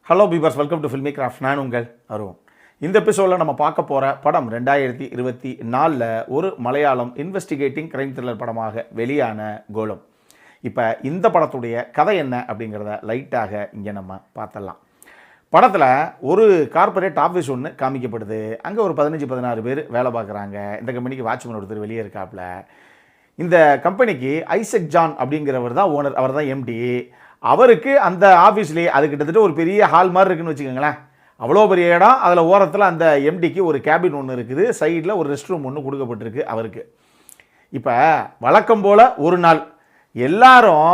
Hello பீபர்ஸ், welcome to filmi craft. நான் உங்கள் அருண். இந்த எபிசோடில் நம்ம பார்க்க போகிற படம் 2024 ஒரு மலையாளம் இன்வெஸ்டிகேட்டிங் கிரைம் த்ரில்லர் படமாக வெளியான கோலம். இப்போ இந்த படத்துடைய கதை என்ன அப்படிங்கிறத லைட்டாக இங்கே நம்ம பார்த்தலாம். படத்தில் ஒரு கார்ப்பரேட் ஆஃபீஸ் ஒன்று காமிக்கப்படுது. அங்கே ஒரு 15-16 பேர் வேலை பார்க்குறாங்க. இந்த கம்பெனிக்கு வாட்ச்மேன் ஒருத்தர் வெளியே இருக்காப்புல. இந்த கம்பெனிக்கு ஐசக் ஜான் அப்படிங்கிறவர் தான் ஓனர், அவர் தான் எம்டி. அவருக்கு அந்த ஆஃபீஸ்லேயே அது கிட்டத்தட்ட ஒரு பெரிய ஹால் மாதிரி இருக்குன்னு வச்சுக்கோங்களேன். அவ்வளோ பெரிய இடம். அதில் ஓரத்தில் அந்த எம்டிக்கு ஒரு கேபின் ஒன்று இருக்குது, சைடில் ஒரு ரெஸ்ட் ரூம் ஒன்று கொடுக்கப்பட்டிருக்கு அவருக்கு. இப்போ வழக்கம் போல் ஒரு நாள் எல்லாரும்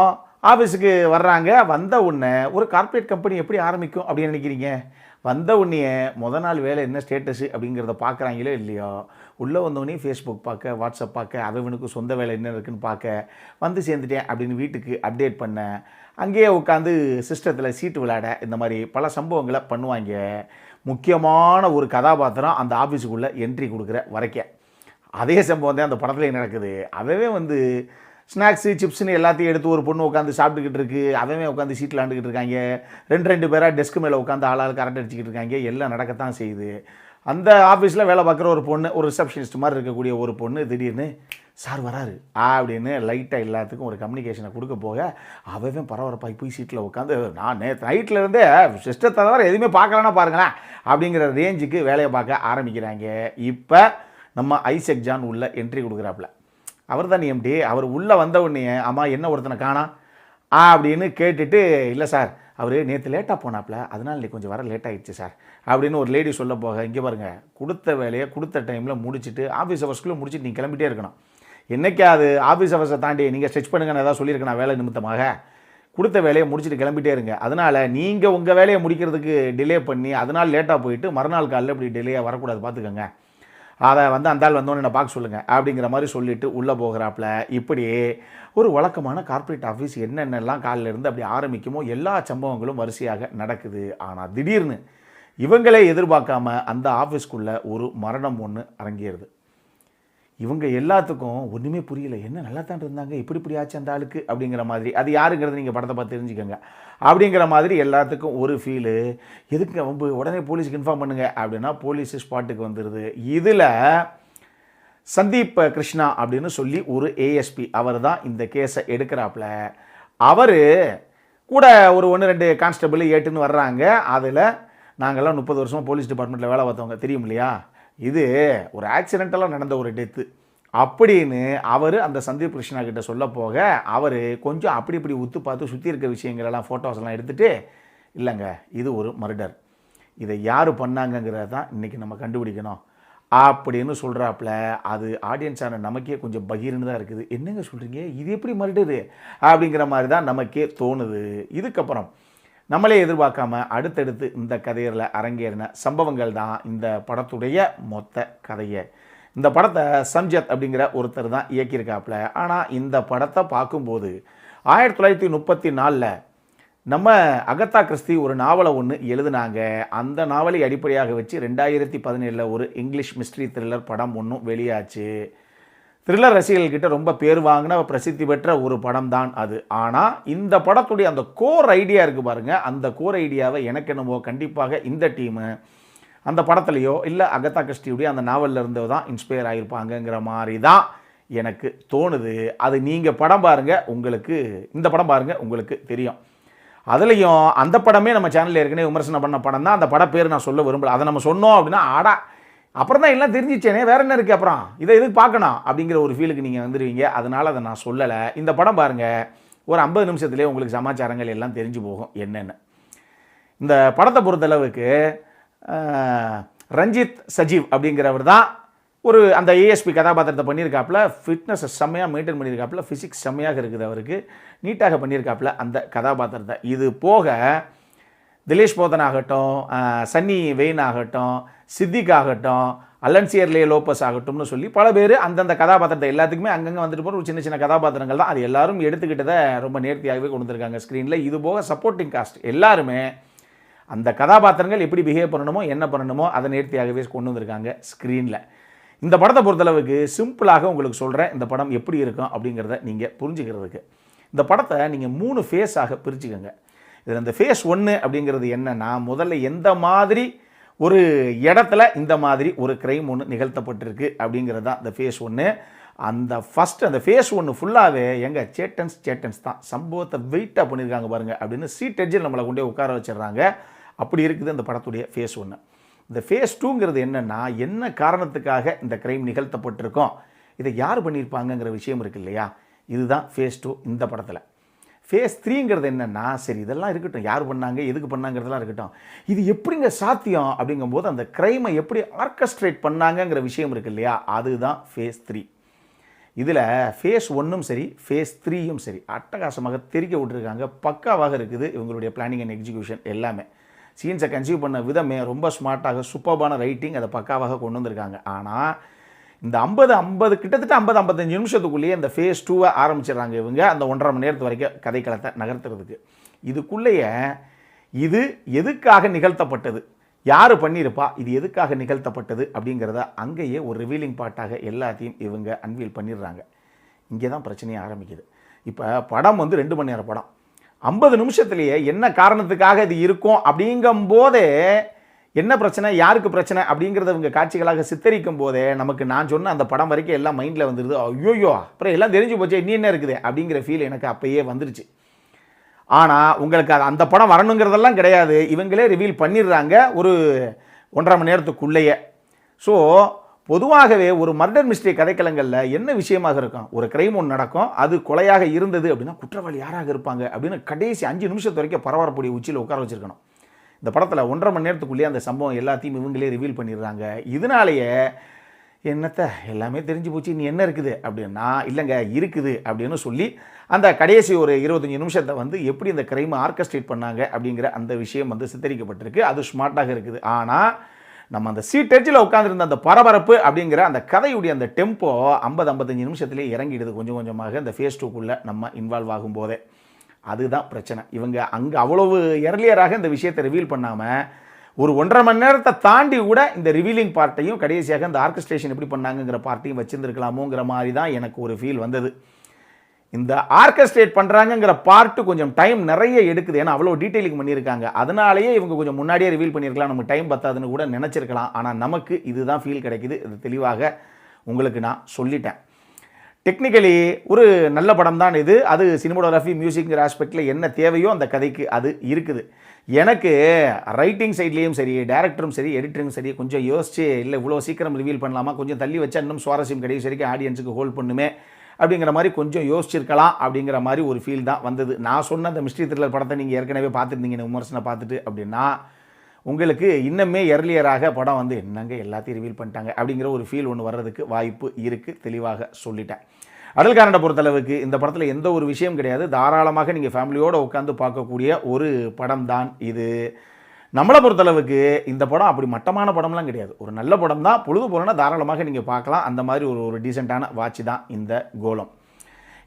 ஆஃபீஸுக்கு வர்றாங்க. வந்த உடனே ஒரு கார்ப்பரேட் கம்பெனி எப்படி ஆரம்பிக்கும் அப்படின்னு நினைக்கிறீங்க? வந்த உடனே நாள் வேலை என்ன ஸ்டேட்டஸு அப்படிங்கிறத பார்க்குறாங்களோ இல்லையோ, உள்ளே வந்தோடனே ஃபேஸ்புக் பார்க்க, வாட்ஸ்அப் பார்க்க, அவனுக்கு சொந்த வேலை என்ன இருக்குன்னு பார்க்க, வந்து சேர்ந்துட்டேன் அப்படின்னு வீட்டுக்கு அப்டேட் பண்ண, அங்கேயே உட்காந்து சிஸ்டத்தில் சீட்டு விளையாட, இந்த மாதிரி பல சம்பவங்களை பண்ணுவாங்க. முக்கியமான ஒரு கதாபாத்திரம் அந்த ஆஃபீஸுக்குள்ளே என்ட்ரி கொடுக்குற வரைக்கும் அதே சம்பவம் தான் அந்த படத்துலேயே நடக்குது. அவவே வந்து ஸ்நாக்ஸு சிப்ஸ்னு எல்லாத்தையும் எடுத்து ஒரு பொண்ணு உட்காந்து சாப்பிட்டுக்கிட்டு இருக்கு. அவன் உட்காந்து சீட்டில் ஆண்டுக்கிட்டு இருக்காங்க. ரெண்டு பேராக டெஸ்க் மேலே உட்காந்து ஆளாளுக்கு கரண்ட் அடிச்சுக்கிட்டு இருக்காங்க. எல்லாம் நடக்கத்தான் செய்யுது. அந்த ஆஃபீஸில் வேலை பார்க்குற ஒரு பொண்ணு, ஒரு ரிசப்ஷனிஸ்ட் மாதிரி இருக்கக்கூடிய ஒரு பொண்ணு திடீர்னு சார் வராரு அப்படின்னு லைட்டாக எல்லாத்துக்கும் ஒரு கம்யூனிகேஷனை கொடுக்க போக, அவன் பரபரப்பாகி போய் சீட்டில் உட்காந்து, நான் நைட்டில் இருந்தே சிஸ்டத்தை தவிர எதுவுமே பார்க்கலன்னா பாருங்களேன் அப்படிங்கிற ரேஞ்சுக்கு வேலையை பார்க்க ஆரம்பிக்கிறாங்க. இப்போ நம்ம ஐசக் ஜான் உள்ள என்ட்ரி கொடுக்குறாப்புல. அவர் தான் எம்டி. அவர் உள்ளே வந்த உடனே, ஆமாம் என்ன ஒருத்தனை காணா அப்படின்னு கேட்டுட்டு, இல்லை சார் அவர் நேற்று லேட்டாக போனாப்புல, அதனால் நீ கொஞ்சம் வர லேட் ஆகிடுச்சு சார் அப்படின்னு ஒரு லேடி சொல்ல போக, இங்கே பாருங்கள், கொடுத்த வேலையை கொடுத்த டைமில் முடிச்சுட்டு ஆஃபீஸ் ஹவர்ஸ்க்குள்ளே முடிச்சுட்டு நீங்கள் கிளம்பிட்டே இருக்கணும். என்றைக்காவது ஆஃபீஸ் ஹவர்ஸை தாண்டி நீங்கள் ஸ்ட்ரெச் பண்ணுங்கன்னு ஏதாவது சொல்லியிருக்கேன் வேலை நிமித்தமாக? கொடுத்த வேலையை முடிச்சுட்டு கிளம்பிட்டே இருங்க. அதனால் நீங்கள் உங்கள் வேலையை முடிக்கிறதுக்கு டிலே பண்ணி அதனால் லேட்டாக போயிட்டு மறுநாள் காலையில் இப்படி டிலேயாக வரக்கூடாது, பார்த்துக்கோங்க. அதை வந்து அந்த ஆள் வந்தோன்னு என்ன பார்க்க சொல்லுங்கள் அப்படிங்கிற மாதிரி சொல்லிவிட்டு உள்ளே போகிறாப்புல. இப்படி ஒரு வழக்கமான கார்ப்பரேட் ஆஃபீஸ் என்னென்னலாம் காலையில் இருந்து அப்படி ஆரம்பிக்குமோ எல்லா சம்பவங்களும் வரிசையாக நடக்குது. ஆனால் திடீர்னு இவங்களே எதிர்பார்க்காம அந்த ஆஃபீஸ்க்குள்ளே ஒரு மரணம் ஒன்று அரங்கேறுது. இவங்க எல்லாத்துக்கும் ஒன்றுமே புரியல. என்ன நல்லா தான் இருந்தாங்க, இப்படி ஆச்சு அந்த ஆளுக்கு அப்படிங்கிற மாதிரி. அது யாருங்கிறது நீங்கள் படத்தை பார்த்து தெரிஞ்சுக்கோங்க அப்படிங்கிற மாதிரி எல்லாத்துக்கும் ஒரு ஃபீலு. எதுக்கு அவங்க உடனே போலீஸுக்கு இன்ஃபார்ம் பண்ணுங்க அப்படின்னா போலீஸ் ஸ்பாட்டுக்கு வந்துடுது. இதில் சந்தீப் கிருஷ்ணா அப்படின்னு சொல்லி ஒரு ஏஎஸ்பி, அவர் தான் இந்த கேஸை எடுக்கிறாப்புல. அவர் கூட ஒரு 1-2 கான்ஸ்டபிள் ஏட்டுன்னு வர்றாங்க. அதில் நாங்கள்லாம் 30 வருஷமாக போலீஸ் டிபார்ட்மெண்ட்டில் வேலை பார்த்தவங்க, தெரியும் இல்லையா? இது ஒரு ஆக்சிடென்டலாக நடந்த ஒரு டெத்து அப்படின்னு அவர் அந்த சந்தீப் கிருஷ்ணா கிட்ட சொல்ல போக, அவர் கொஞ்சம் அப்படி இப்படி உத்து பார்த்து சுற்றி இருக்க விஷயங்களெல்லாம் ஃபோட்டோஸ்லாம் எடுத்துகிட்டு, இல்லைங்க இது ஒரு மர்டர், இதை யார் பண்ணாங்கங்கிறத தான் இன்றைக்கி நம்ம கண்டுபிடிக்கணும் அப்படின்னு சொல்கிறாப்புல. அது ஆடியன்ஸான நமக்கே கொஞ்சம் பகீர்னு தான் இருக்குது. என்னங்க சொல்கிறீங்க, இது எப்படி மர்டரு அப்படிங்கிற மாதிரி தான் நமக்கே தோணுது. இதுக்கப்புறம் நம்மளே எதிர்பார்க்காம அடுத்தடுத்து இந்த கதையில் அரங்கேறின சம்பவங்கள் தான் இந்த படத்துடைய மொத்த கதையை. இந்த படத்தை சம்ஜத் அப்படிங்கிற ஒருத்தர் தான் இயக்கியிருக்காப்புல. ஆனால் இந்த படத்தை பார்க்கும்போது 1934 நம்ம அகத்தா கிறிஸ்டி ஒரு நாவலை ஒன்று எழுதினாங்க. அந்த நாவலை அடிப்படையாக வச்சு 2017 ஒரு இங்கிலீஷ் மிஸ்ட்ரி த்ரில்லர் படம் ஒன்றும் வெளியாச்சு. த்ரில்லர் ரசிகர்கள்கிட்ட ரொம்ப பேர் வாங்கின பிரசித்தி பெற்ற ஒரு படம் தான் அது. ஆனால் இந்த படத்துடைய அந்த கோர் ஐடியா இருக்குது பாருங்கள், அந்த கோர் ஐடியாவை எனக்கு என்னமோ கண்டிப்பாக இந்த டீமு அந்த படத்துலையோ இல்லை அகத்தா கிறிஸ்டியுடைய அந்த நாவலில் இருந்தோ தான் இன்ஸ்பயர் ஆகியிருப்பாங்கங்கிற மாதிரி தான் எனக்கு தோணுது. அது நீங்கள் படம் பாருங்கள், உங்களுக்கு இந்த படம் பாருங்கள், உங்களுக்கு தெரியும். அதுலேயும் அந்த படமே நம்ம சேனலில் ஏற்கனவே விமர்சனம் பண்ண படம் தான். அந்த பட பேர் நான் சொல்ல விரும்பல. அதை நம்ம சொன்னோம் அப்படின்னா ஆடா அப்புறம் தான் எல்லாம் தெரிஞ்சிச்சேனே, வேறு என்ன இருக்குது, அப்புறம் இதை எதுக்கு பார்க்கணும் அப்படிங்கிற ஒரு ஃபீலுக்கு நீங்கள் வந்துடுவீங்க. அதனால் அதை நான் சொல்லலை. இந்த படம் பாருங்கள், ஒரு 50 நிமிஷத்துலேயே உங்களுக்கு சமாச்சாரங்கள் எல்லாம் தெரிஞ்சு போகும் என்னென்னு. இந்த படத்தை பொறுத்தளவுக்கு ரஞ்சித் சஜீவ் அப்படிங்கிறவர் தான் ஒரு அந்த ஏஎஸ்பி கதாபாத்திரத்தை பண்ணியிருக்காப்புல. ஃபிட்னஸை செம்மையாக மெயின்டைன் பண்ணியிருக்காப்புல. ஃபிசிக்ஸ் செம்மையாக இருக்குது அவருக்கு, நீட்டாக பண்ணியிருக்காப்புல அந்த கதாபாத்திரத்தை. இது போக திலேஷ் போதன் ஆகட்டும், சன்னி வெயின் ஆகட்டும், சித்திக் ஆகட்டும், அலன்சியர்லே லோப்பஸ் ஆகட்டும்னு சொல்லி பல பேர் அந்தந்த கதாபாத்திரத்தை எல்லாத்துக்குமே அங்கங்கே வந்துட்டு போகிற ஒரு சின்ன சின்ன கதாபாத்திரங்கள் தான். அது எல்லாரும் எடுத்துக்கிட்டதை ரொம்ப நேர்த்தியாகவே கொண்டு வந்திருக்காங்க ஸ்க்ரீனில். இது போக சப்போர்ட்டிங் காஸ்ட் எல்லாருமே அந்த கதாபாத்திரங்கள் எப்படி பிஹேவ் பண்ணணுமோ என்ன பண்ணணுமோ அதை நேர்த்தியாகவே கொண்டு வந்திருக்காங்க ஸ்க்ரீனில். இந்த படத்தை பொறுத்தளவுக்கு சிம்பிளாக உங்களுக்கு சொல்கிறேன் இந்த படம் எப்படி இருக்கும் அப்படிங்கிறத நீங்கள் புரிஞ்சுக்கிறதுக்கு. இந்த படத்தை நீங்கள் 3 ஃபேஸாக பிரிச்சுக்கோங்க. இதில் இந்த ஃபேஸ் 1 அப்படிங்கிறது என்னன்னா, முதல்ல எந்த மாதிரி ஒரு இடத்துல இந்த மாதிரி ஒரு கிரைம் ஒன்று நிகழ்த்தப்பட்டிருக்கு அப்படிங்கிறது தான் இந்த ஃபேஸ் 1. அந்த ஃபேஸ் 1 ஃபுல்லாகவே சேட்டன்ஸ் தான் சம்பவத்தை வெயிட்டாக பண்ணியிருக்காங்க பாருங்கள் அப்படின்னு சீட் எட்ஜில் நம்மளை கொண்டே உட்கார வச்சிடுறாங்க. அப்படி இருக்குது இந்த படத்துடைய ஃபேஸ் 1. இந்த ஃபேஸ் 2ங்கிறது என்னென்னா, என்ன காரணத்துக்காக இந்த கிரைம் நிகழ்த்தப்பட்டிருக்கோம், இதை யார் பண்ணியிருப்பாங்கங்கிற விஷயம் இருக்குது இல்லையா, இதுதான் ஃபேஸ் 2 இந்த படத்தில். ஃபேஸ் 3ங்கிறது என்னென்னா, சரி இதெல்லாம் இருக்கட்டும், யார் பண்ணாங்க எதுக்கு பண்ணாங்கிறதெல்லாம் இருக்கட்டும், இது எப்படிங்க சாத்தியம் அப்படிங்கும்போது அந்த கிரைமை எப்படி ஆர்கஸ்ட்ரேட் பண்ணாங்கங்கிற விஷயம் இருக்குது இல்லையா, அதுதான் ஃபேஸ் 3. இதில் ஃபேஸ் 1ம் சரி ஃபேஸ் 3யும் சரி அட்டகாசமாக தெரிக்க விட்டுருக்காங்க. பக்காவாக இருக்குது இவங்களுடைய பிளானிங் அண்ட் எக்ஸிக்யூஷன் எல்லாமே. சீன்ஸை கன்சீவ் பண்ண விதமே ரொம்ப ஸ்மார்ட்டாக சூப்பர்பான ரைட்டிங், அதை பக்காவாக கொண்டு வந்திருக்காங்க. ஆனால் இந்த 50 கிட்டத்தட்ட 50-55 நிமிஷத்துக்குள்ளேயே இந்த ஃபேஸ் 2வை ஆரம்பிச்சிடுறாங்க இவங்க, அந்த 1.5 மணி நேரத்து வரைக்கும் கதைக்களத்தை நகர்த்துறதுக்கு. இதுக்குள்ளேயே இது எதுக்காக நிகழ்த்தப்பட்டது, யார் பண்ணியிருப்பா, இது எதுக்காக நிகழ்த்தப்பட்டது அப்படிங்கிறத அங்கேயே ஒரு ரிவீலிங் பார்ட்டாக எல்லாத்தையும் இவங்க அன்வீல் பண்ணிடுறாங்க. இங்கே தான் பிரச்சனையே ஆரம்பிக்குது. இப்போ படம் 2 மணி நேரம் படம், 50 நிமிஷத்துலேயே என்ன காரணத்துக்காக இது இருக்கும் அப்படிங்கும்போதே என்ன பிரச்சனை, யாருக்கு பிரச்சனை அப்படிங்கிறத இவங்க காட்சிகளாக சித்தரிக்கும் போதே நமக்கு நான் சொன்ன அந்த படம் வரைக்கும் எல்லாம் மைண்டில் வந்துடுது. ஐயோயோ அப்புறம் எல்லாம் தெரிஞ்சு போச்சு, நீ என்ன இருக்குது அப்படிங்கிற ஃபீல் எனக்கு அப்பயே வந்துருச்சு. ஆனால் உங்களுக்கு அது அந்த படம் வரணுங்கிறதெல்லாம் கிடையாது, இவங்களே ரிவீல் பண்ணிடுறாங்க ஒரு 1.5 மணி நேரத்துக்குள்ளேயே. ஸோ பொதுவாகவே ஒரு மர்டர் மிஸ்ட்ரி கதைக்களங்களில் என்ன விஷயமாக இருக்கும், ஒரு கிரைம் ஒன்று நடக்கும், அது கொலையாக இருந்தது அப்படின்னா குற்றவாளி யாராக இருப்பாங்க அப்படின்னு கடைசி 5 நிமிஷத்து வரைக்கும் பரபரப்புடைய உச்சியில் உட்கார வச்சிருக்கணும். இந்த படத்தில் 1.5 மணி நேரத்துக்குள்ளேயே அந்த சம்பவம் எல்லாத்தையும் இவங்களே ரிவீல் பண்ணிடுறாங்க. இதனாலேயே என்னத்தை எல்லாமே தெரிஞ்சு போச்சு, நீ என்ன இருக்குது அப்படின்னா, இல்லைங்க இருக்குது அப்படின்னு சொல்லி அந்த கடைசி ஒரு 25 நிமிஷத்தை எப்படி இந்த கிரைமை ஆர்கஸ்ட்ரேட் பண்ணாங்க அப்படிங்கிற அந்த விஷயம் சித்தரிக்கப்பட்டிருக்கு. அது ஸ்மார்ட்டாக இருக்குது. ஆனால் நம்ம அந்த சீட் எட்ஜில் உட்காந்துருந்த அந்த பரபரப்பு அப்படிங்கிற அந்த கதையுடைய அந்த டெம்போ 50-55 நிமிஷத்துலேயே இறங்கிடுது கொஞ்சம் கொஞ்சமாக இந்த ஃபேஸ் 2க்குள்ளே நம்ம இன்வால்வ் ஆகும் போதே. அதுதான் பிரச்சனை. இவங்க அங்கே அவ்வளவு எர்லியராக இந்த விஷயத்தை ரிவீல் பண்ணாமல் ஒரு 1.5 மணி நேரத்தை தாண்டி கூட இந்த ரிவீலிங் பார்ட்டையும் கடைசியாக இந்த ஆர்கஸ்ட்ரேஷன் எப்படி பண்ணாங்கங்கிற பார்ட்டையும் வச்சிருந்துருக்கலாமோங்கிற மாதிரி தான் எனக்கு ஒரு ஃபீல் வந்தது. இந்த ஆர்கஸ்ட்ரேட் பண்ணுறாங்கங்கிற பார்ட்டு கொஞ்சம் டைம் நிறைய எடுக்குது, ஏன்னா அவ்வளோ டீட்டெயிலிங் பண்ணியிருக்காங்க. அதனாலேயே இவங்க கொஞ்சம் முன்னாடியே ரிவீல் பண்ணியிருக்கலாம், நமக்கு டைம் பத்தாதுன்னு கூட நினச்சிருக்கலாம். ஆனால் நமக்கு இதுதான் ஃபீல் கிடைக்குது. இது தெளிவாக உங்களுக்கு நான் சொல்லிட்டேன். டெக்னிக்கலி ஒரு நல்ல படம் தான் இது. அது சினிமோடோகிராஃபி மியூசிக்ங்கிற ஆஸ்பெக்டில் என்ன தேவையோ அந்த கதைக்கு அது இருக்குது. எனக்கு ரைட்டிங் சைட்லேயும் சரி, டேரக்டரும் சரி, எடிட்டரும் சரி கொஞ்சம் யோசிச்சு இல்லை இவ்வளோ சீக்கிரம் ரிவீல் பண்ணலாமா, கொஞ்சம் தள்ளி வச்சா இன்னும் சுவாரஸ்யம் கடைசி வரைக்கும் ஆடியன்ஸுக்கு ஹோல்ட் பண்ணுமே அப்படிங்கிற மாதிரி கொஞ்சம் யோசிச்சிருக்கலாம் அப்படிங்கிற மாதிரி ஒரு ஃபீல் தான் வந்தது. நான் சொன்ன அந்த மிஸ்ட்ரி த்ரில்லர் படத்தை நீங்கள் ஏற்கனவே பார்த்துருந்தீங்க விமர்சனம் பார்த்துட்டு அப்படின்னா உங்களுக்கு இன்னுமே எர்லியராக படம் என்னங்க எல்லாத்தையும் ரிவீல் பண்ணிட்டாங்க அப்படிங்கிற ஒரு ஃபீல் ஒன்று வர்றதுக்கு வாய்ப்பு இருக்குது. தெளிவாக சொல்லிட்டேன். அடல்காரனை பொறுத்தளவுக்கு இந்த படத்தில் எந்த ஒரு விஷயம் கிடையாது. தாராளமாக நீங்கள் ஃபேமிலியோடு உட்காந்து பார்க்கக்கூடிய ஒரு படம் தான் இது. நம்மளை பொறுத்தளவுக்கு இந்த படம் அப்படி மட்டமான படம்லாம் கிடையாது, ஒரு நல்ல படம் தான். பொழுது போலன்னா தாராளமாக நீங்கள் பார்க்கலாம். அந்த மாதிரி ஒரு டீசெண்டான வாட்ச் தான் இந்த கோலம்.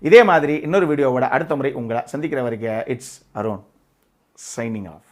இதே மாதிரி இன்னொரு வீடியோவோட அடுத்த முறை உங்களை சந்திக்கிற வரைக்கும் இட்ஸ் அருண் சைனிங் ஆஃப்.